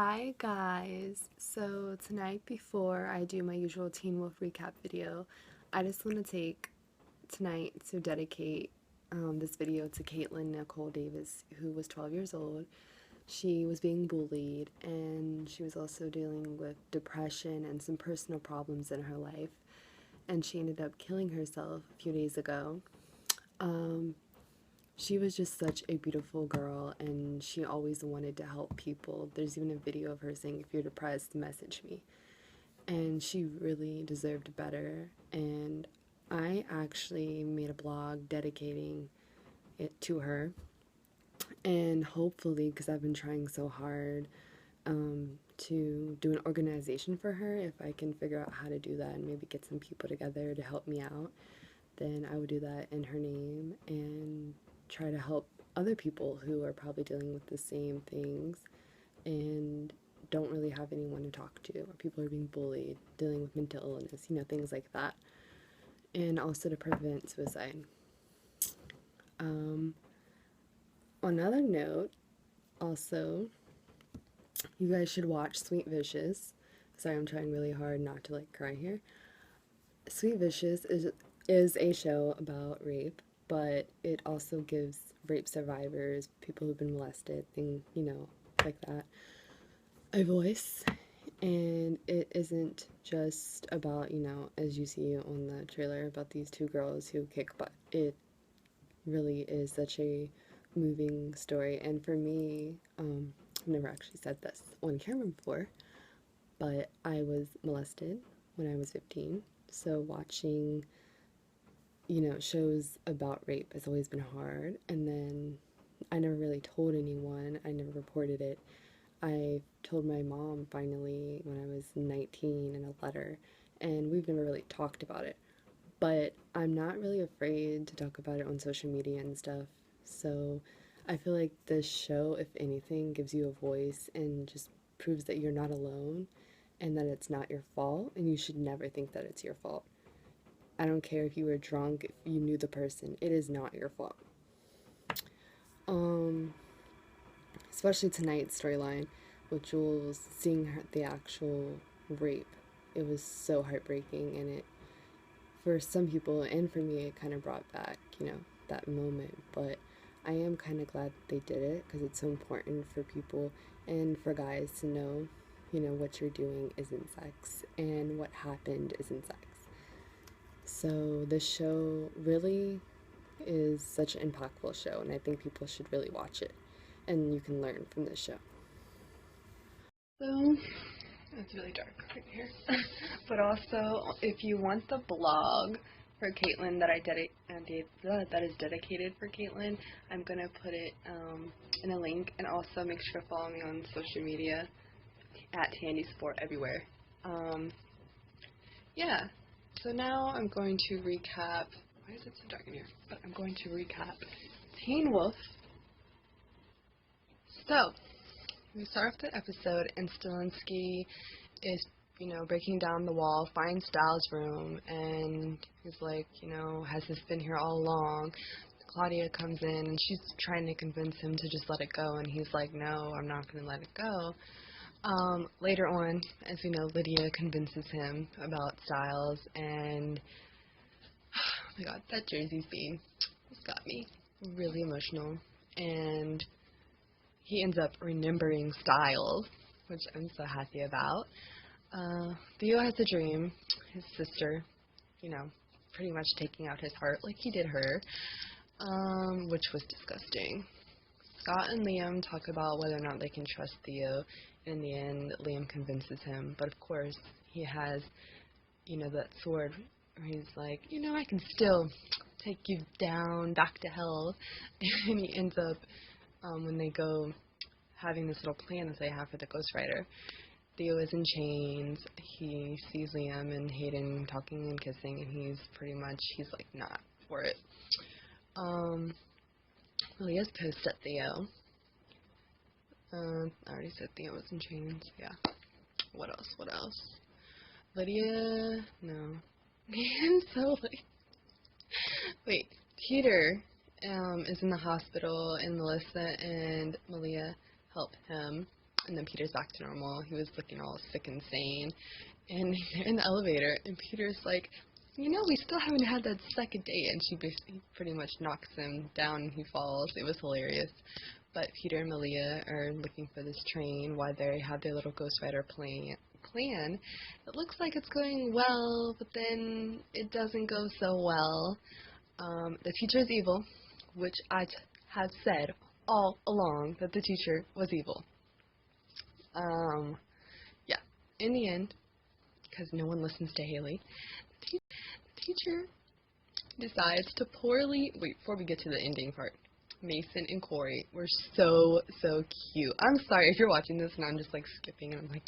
Hi guys, so tonight before I do my usual Teen Wolf recap video, I just want to take tonight to dedicate this video to Katelyn Nicole Davis, who was 12 years old. She was being bullied and she was also dealing with depression and some personal problems in her life, and she ended up killing herself a few days ago. She was just such a beautiful girl and she always wanted to help people. There's even a video of her saying, if you're depressed, message me. And she really deserved better. And I actually made a blog dedicating it to her. And hopefully, because I've been trying so hard to do an organization for her, if I can figure out how to do that and maybe get some people together to help me out, then I would do that in her name and try to help other people who are probably dealing with the same things and don't really have anyone to talk to, or people are being bullied, dealing with mental illness, things like that. And also to prevent suicide. On another note, also, you guys should watch Sweet Vicious. Sorry, I'm trying really hard not to cry here. Sweet Vicious is a show about rape, but it also gives rape survivors, people who've been molested, things, like that, a voice. And it isn't just about, as you see on the trailer, about these two girls who kick butt. It really is such a moving story. And for me, I've never actually said this on camera before, but I was molested when I was 15. So watching shows about rape has always been hard. And then I never really told anyone, I never reported it. I told my mom finally when I was 19 in a letter, and we've never really talked about it. But I'm not really afraid to talk about it on social media and stuff. So I feel like this show, if anything, gives you a voice and just proves that you're not alone and that it's not your fault, and you should never think that it's your fault. I don't care if you were drunk, if you knew the person, it is not your fault. Um, Especially tonight's storyline with Jules seeing the actual rape. It was so heartbreaking, and it, for some people and for me, it kind of brought back, that moment. But I am kind of glad they did it because it's so important for people and for guys to know, what you're doing isn't sex and what happened isn't sex. So this show really is such an impactful show, and I think people should really watch it, and you can learn from this show. So, it's really dark right here. But also, if you want the blog for Katelyn that is dedicated for Katelyn, I'm gonna put it in a link, and also make sure to follow me on social media at Tandy Sport everywhere. Yeah. So now I'm going to recap. Why is it so dark in here? But I'm going to recap Teen Wolf. So, we start off the episode, and Stilinski is, breaking down the wall, finds Styles' room, and he's like, has this been here all along? Claudia comes in, and she's trying to convince him to just let it go, and he's like, no, I'm not going to let it go. Later on, as we know, Lydia convinces him about Styles, and oh my god, that Jersey scene just got me really emotional, and he ends up remembering Styles, which I'm so happy about. Theo has a dream, his sister, pretty much taking out his heart like he did her, which was disgusting. Scott and Liam talk about whether or not they can trust Theo. In the end, Liam convinces him, but of course, he has, that sword where he's like, I can still take you down, back to hell, and he ends up, when they go having this little plan that they have for the Ghost Rider, Theo is in chains, he sees Liam and Hayden talking and kissing, and he's like not for it. Leah's pissed at Theo. I already said Theo was in chains, yeah. What else? Lydia, no. I'm so wait, Peter, is in the hospital, and Melissa and Malia help him. And then Peter's back to normal. He was looking all sick and sane. And they're in the elevator, and Peter's like, you know, we still haven't had that second date. And she basically pretty much knocks him down and he falls. It was hilarious. But Peter and Malia are looking for this train while they have their little Ghost Rider plan. It looks like it's going well, but then it doesn't go so well. The teacher is evil, which I have said all along that the teacher was evil. Yeah, in the end, because no one listens to Haley, the teacher decides to wait, before we get to the ending part, Mason and Corey were so cute. I'm sorry if you're watching this and I'm just like skipping and I'm like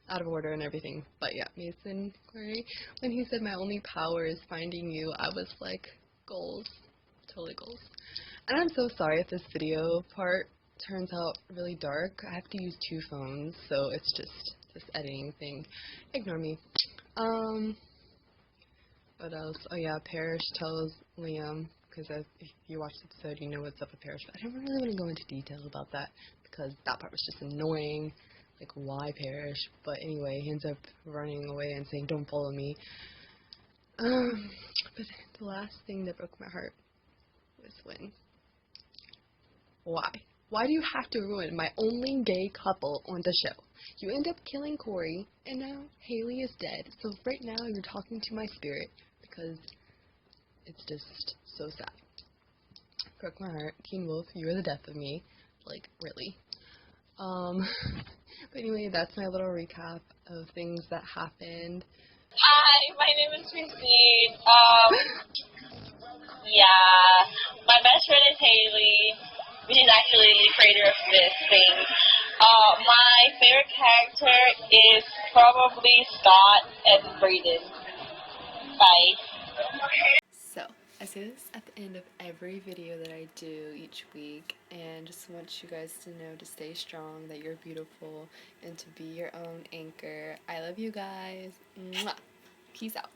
out of order and everything, but yeah, Mason, Corey, when he said my only power is finding you, I was like, goals, totally goals. And I'm so sorry if this video part turns out really dark. I have to use 2 phones, so it's just this editing thing. Ignore me. What else? Oh yeah, Parrish tells Liam, because if you watch the episode, you know what's up with Parrish. But I don't really want to go into detail about that, because that part was just annoying. Like, why Parrish? But anyway, he ends up running away and saying, don't follow me. But the last thing that broke my heart was when... Why? Why do you have to ruin my only gay couple on the show? You end up killing Corey, and now Haley is dead. So right now you're talking to my spirit, because it's just so sad. Broke my heart. Teen Wolf, you are the death of me. Like, really. But anyway, that's my little recap of things that happened. Hi, my name is Christine. Yeah, my best friend is Haley, which is actually the creator of this thing. My favorite character is probably Scott and Brayden. Bye. So, I say this at the end of every video that I do each week, and just want you guys to know to stay strong, that you're beautiful, and to be your own anchor. I love you guys. Mwah. Peace out.